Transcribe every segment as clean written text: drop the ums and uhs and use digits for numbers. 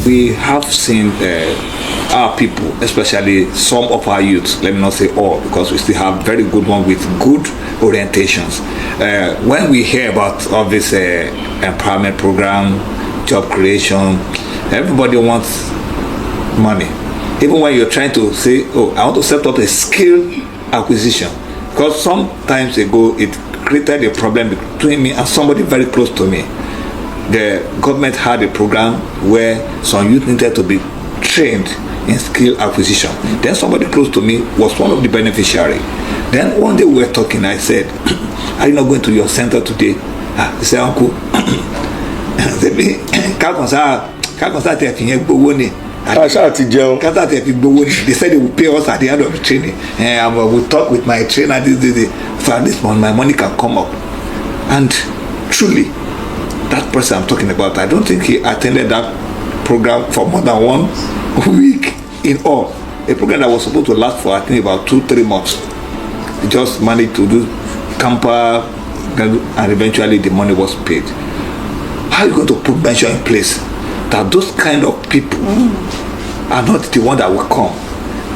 we have seen our people, especially some of our youths, let me not say all, because we still have very good ones with good orientations. When we hear about all this empowerment program, job creation, everybody wants money. Even when you're trying to say, oh, I want to set up a skill acquisition, because sometimes ago it created a problem between me and somebody very close to me. The government had a program where some youth needed to be trained in skill acquisition. Then somebody close to me was one of the beneficiaries. Then one day we were talking, I said, are you not going to your center today? He said, Uncle, they said they will pay us at the end of the training, and we'll talk with my trainer so at this point my money can come up. And truly, that person I'm talking about, I don't think he attended that program for more than 1 week in all. A program that was supposed to last for I think about 2-3 months. He just managed to do camper, and eventually the money was paid. How are you going to put measure in place that those kind of people are not the one that will come,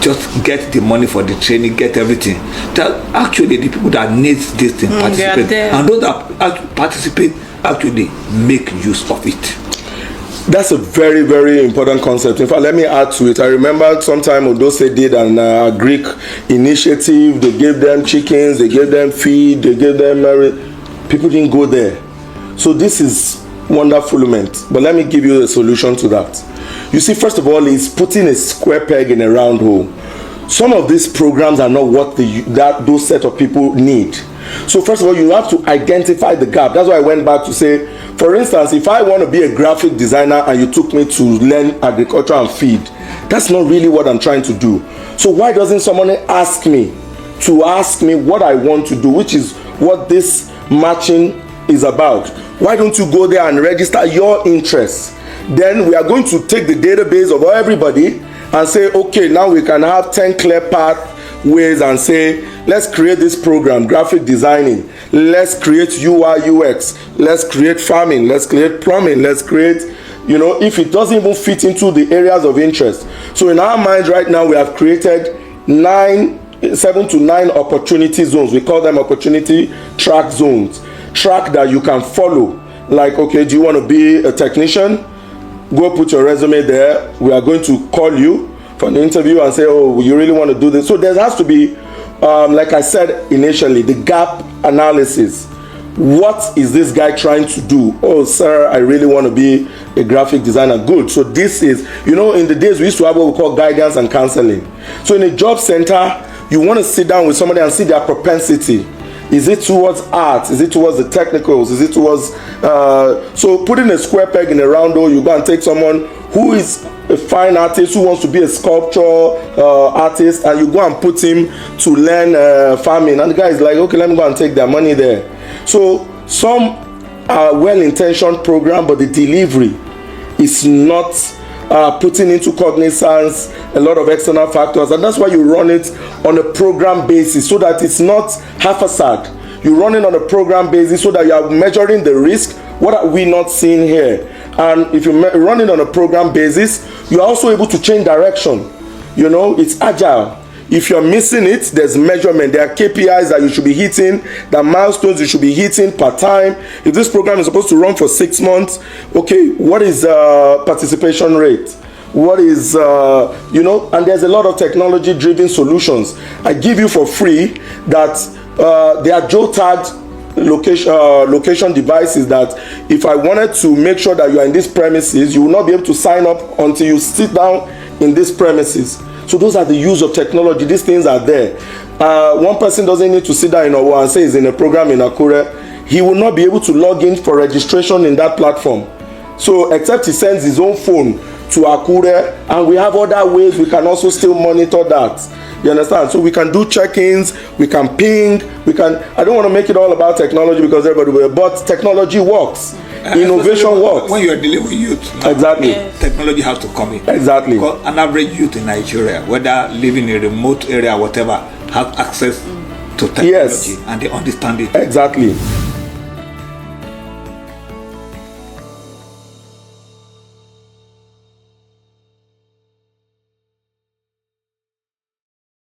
just get the money for the training, get everything? That actually the people that need this thing participate, and those that participate actually make use of it. That's a very, very important concept. In fact, let me add to it. I remember sometime Ose did an Greek initiative. They gave them chickens, they gave them feed, they gave them people didn't go there. So this is wonderful, but let me give you a solution to that. You see, first of all, is putting a square peg in a round hole. Some of these programs are not what those set of people need. So first of all, you have to identify the gap. That's why I went back to say, for instance, if I want to be a graphic designer and you took me to learn agriculture and feed, that's not really what I'm trying to do. So why doesn't someone ask me what I want to do, which is what this matching is about? Why don't you go there and register your interests? Then we are going to take the database of everybody and say, okay, now we can have 10 clear pathways and say, let's create this program, graphic designing, let's create UI, UX, let's create farming, let's create plumbing, let's create, if it doesn't even fit into the areas of interest. So in our minds right now, we have created 7 to 9 opportunity zones. We call them opportunity track zones. Track that you can follow. Like, okay, do you want to be a technician? Go put your resume there. We are going to call you for an interview and say, oh, you really want to do this? So there has to be, like I said initially, the gap analysis. What is this guy trying to do? Oh, sir, I really want to be a graphic designer. Good. So this is, in the days we used to have what we call guidance and counseling. So in a job center, you want to sit down with somebody and see their propensity. Is it towards art? Is it towards the technicals? Is it towards... so putting a square peg in a round hole, you go and take someone who is a fine artist, who wants to be a sculpture artist, and you go and put him to learn farming. And the guy is like, okay, let me go and take their money there. So some are well-intentioned program, but the delivery is not putting into cognizance a lot of external factors, and that's why you run it on a program basis, so that it's not haphazard. You run it on a program basis so that you are measuring the risk. What are we not seeing here? And if you run it on a program basis, you're also able to change direction. It's agile. If you're missing it, there's measurement. There are KPIs that you should be hitting, there are milestones you should be hitting per time. If this program is supposed to run for 6 months, okay, what is participation rate? What is, and there's a lot of technology-driven solutions. I give you for free that they are geotagged location devices that if I wanted to make sure that you are in these premises, you will not be able to sign up until you sit down in these premises. So those are the use of technology. These things are there. One person doesn't need to sit down in Owo and say he's in a program in Akure. He will not be able to log in for registration in that platform. So except he sends his own phone to Akure, and we have other ways we can also still monitor that. You understand? So we can do check-ins, we can ping, I don't want to make it all about technology because everybody will, but technology works. Innovation works. When you are dealing with youth, exactly, technology has to come in. Exactly. Because an average youth in Nigeria, whether living in a remote area or whatever, have access to technology, and they understand it. Exactly.